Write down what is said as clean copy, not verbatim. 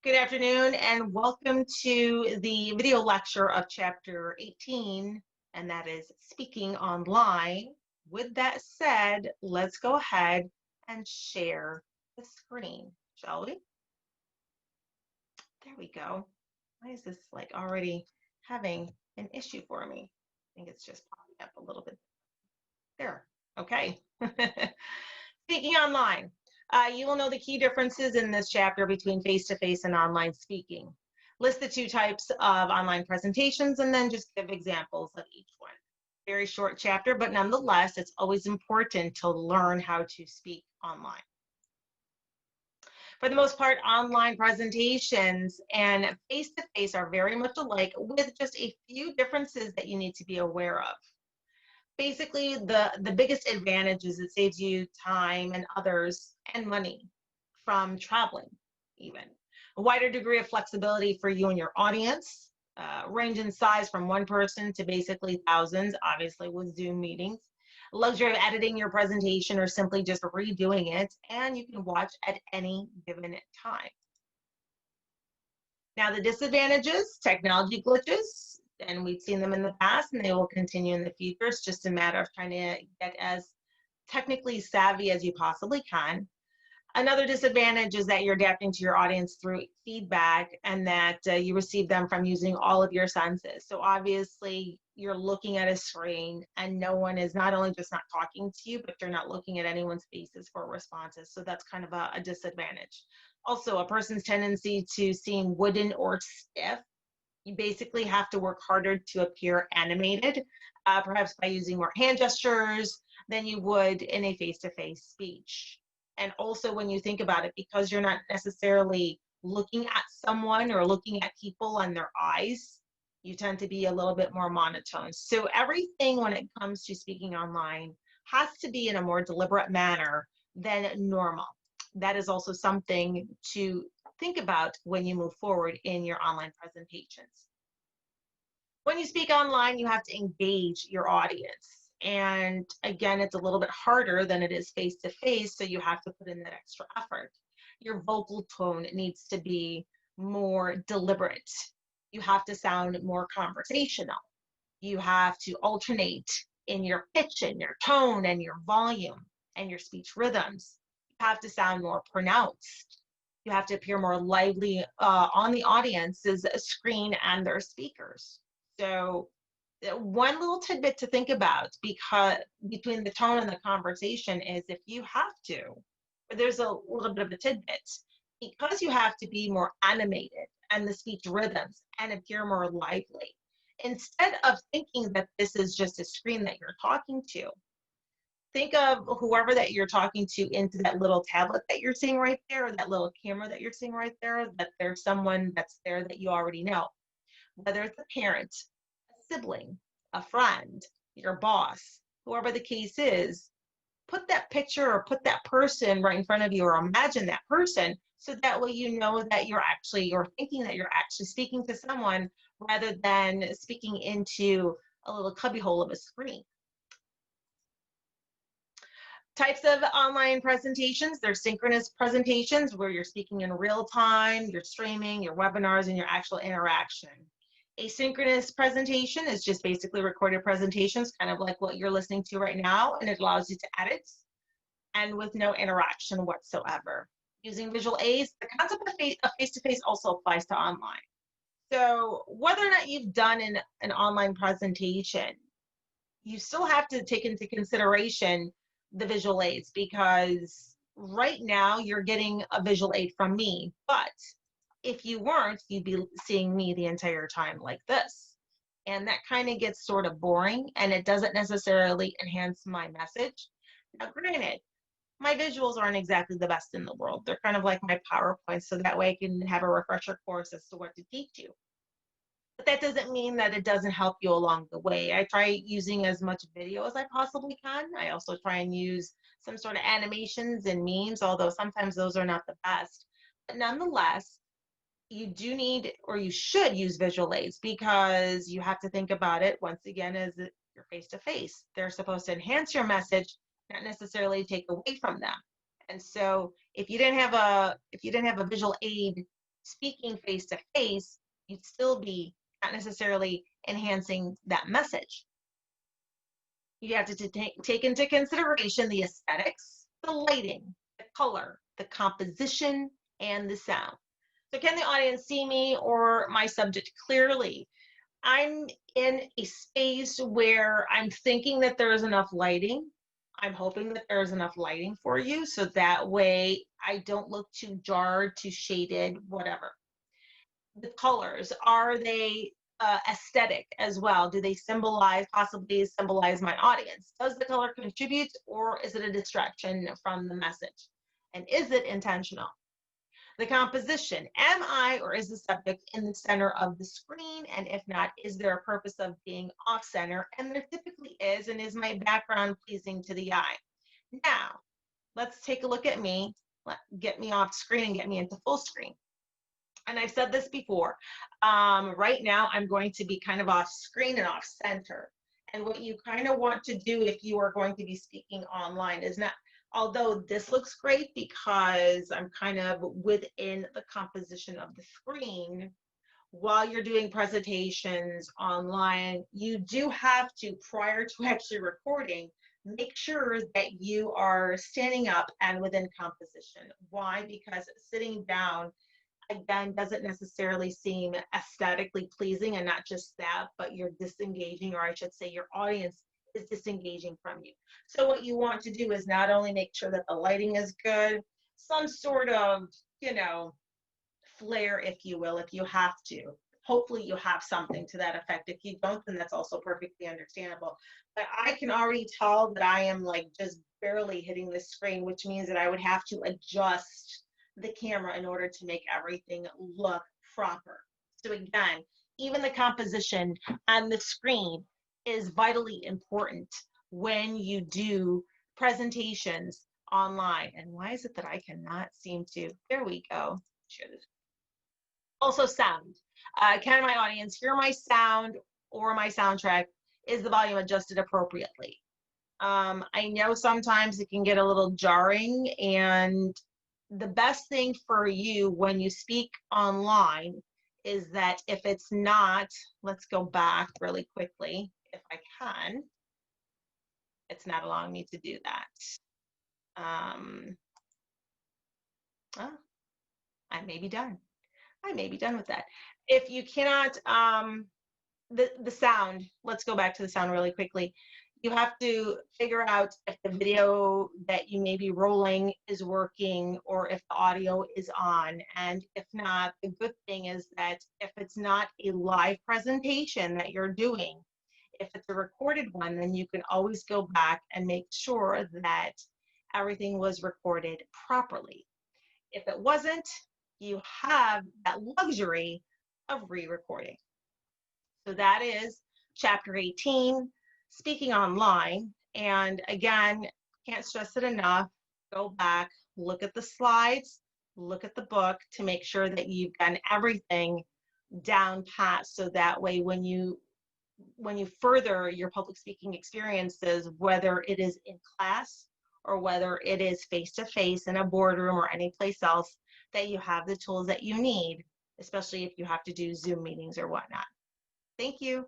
Good afternoon and welcome to the video lecture of chapter 18, and that is speaking online. With that said, let's go ahead and share the screen, shall we? There we go. Why is this like already having an issue for me? I think it's just popping up a little bit. There. Okay. Speaking online. You will know the key differences in this chapter between face-to-face and online speaking. List the two types of online presentations and then just give examples of each one. Very short chapter, but nonetheless, it's always important to learn how to speak online. For the most part, online presentations and face-to-face are very much alike with just a few differences that you need to be aware of. Basically, the biggest advantage is it saves you time and others and money from traveling even. A wider degree of flexibility for you and your audience, range in size from one person to basically thousands, obviously with Zoom meetings. Luxury of editing your presentation or simply just redoing it, and you can watch at any given time. Now, the disadvantages, technology glitches, and we've seen them in the past and they will continue in the future. It's just a matter of trying to get as technically savvy as you possibly can. Another disadvantage is that you're adapting to your audience through feedback and that you receive them from using all of your senses. So obviously you're looking at a screen and no one is not only just not talking to you, but you're not looking at anyone's faces for responses. So that's kind of a disadvantage. Also, a person's tendency to seem wooden or stiff. You basically have to work harder to appear animated, perhaps by using more hand gestures than you would in a face-to-face speech. And also when you think about it, because you're not necessarily looking at someone or looking at people on their eyes, you tend to be a little bit more monotone. So everything when it comes to speaking online has to be in a more deliberate manner than normal. That is also something to think about when you move forward in your online presentations. When you speak online, you have to engage your audience. And again, it's a little bit harder than it is face to face, so you have to put in that extra effort. Your vocal tone needs to be more deliberate. You have to sound more conversational. You have to alternate in your pitch and your tone and your volume and your speech rhythms. You have to sound more pronounced. You have to appear more lively on the audience's screen and their speakers. So one little tidbit to think about because between the tone and the conversation is if you have to, there's a little bit of a tidbit, because you have to be more animated and the speech rhythms and appear more lively. Instead of thinking that this is just a screen that you're talking to, think of whoever that you're talking to into that little tablet that you're seeing right there, or that little camera that you're seeing right there, that there's someone that's there that you already know. Whether it's a parent, a sibling, a friend, your boss, whoever the case is, put that picture or put that person right in front of you or imagine that person so that way you know that you're thinking that you're actually speaking to someone rather than speaking into a little cubbyhole of a screen. Types of online presentations, there's synchronous presentations where you're speaking in real time, you're streaming, your webinars, and your actual interaction. Asynchronous presentation is just basically recorded presentations, kind of like what you're listening to right now, and it allows you to edit and with no interaction whatsoever. Using visual aids, the concept of face-to-face also applies to online. So whether or not you've done an online presentation, you still have to take into consideration the visual aids because right now you're getting a visual aid from me, but if you weren't, you'd be seeing me the entire time like this. And that kind of gets sort of boring and it doesn't necessarily enhance my message. Now, granted, my visuals aren't exactly the best in the world. They're kind of like my PowerPoint, so that way I can have a refresher course as to what to teach you. But that doesn't mean that it doesn't help you along the way. I try using as much video as I possibly can. I also try and use some sort of animations and memes, although sometimes those are not the best. But nonetheless, you do need or you should use visual aids because you have to think about it once again as you're face to face. They're supposed to enhance your message, not necessarily take away from them. And so if you didn't have a visual aid speaking face to face, you'd still be not necessarily enhancing that message. You have to take into consideration the aesthetics, the lighting, the color, the composition, and the sound. So can the audience see me or my subject clearly? I'm in a space where I'm thinking that there is enough lighting. I'm hoping that there's enough lighting for you so that way I don't look too jarred, too shaded, whatever. The colors, are they aesthetic as well? Do they possibly symbolize my audience? Does the color contribute or is it a distraction from the message? And is it intentional? The composition, am I or is the subject in the center of the screen? And if not, is there a purpose of being off center? And there typically is, and is my background pleasing to the eye? Now, let's take a look at me. Get me off screen and get me into full screen. And I've said this before, right now I'm going to be kind of off screen and off center. And what you kind of want to do if you are going to be speaking online is not, although this looks great because I'm kind of within the composition of the screen, while you're doing presentations online, you do have to, prior to actually recording, make sure that you are standing up and within composition. Why? Because sitting down again doesn't necessarily seem aesthetically pleasing, and not just that, but you're disengaging, or I should say your audience is disengaging from you. So what you want to do is not only make sure that the lighting is good, some sort of, you know, flair, if you will, if you have to. Hopefully you have something to that effect. If you don't, then that's also perfectly understandable. But I can already tell that I am like just barely hitting the screen, which means that I would have to adjust the camera in order to make everything look proper. So again, even the composition on the screen is vitally important when you do presentations online. And why is it that I cannot seem to, there we go. Share this. Also sound. Can my audience hear my sound or my soundtrack? Is the volume adjusted appropriately? I know sometimes it can get a little jarring, and the best thing for you when you speak online is that if it's not, let's go back really quickly, if I can. It's not allowing me to do that. Oh, I may be done. I may be done with that. If you cannot, the sound, let's go back to the sound really quickly. You have to figure out if the video that you may be rolling is working or if the audio is on. And if not, the good thing is that if it's not a live presentation that you're doing, if it's a recorded one, then you can always go back and make sure that everything was recorded properly. If it wasn't, you have that luxury of re-recording. So that is chapter 18, speaking online. And again, can't stress it enough, go back, look at the slides, look at the book to make sure that you've done everything down pat, so that way when you further your public speaking experiences, whether it is in class or whether it is face-to-face in a boardroom or any place else, that you have the tools that you need, especially if you have to do Zoom meetings or whatnot. Thank you.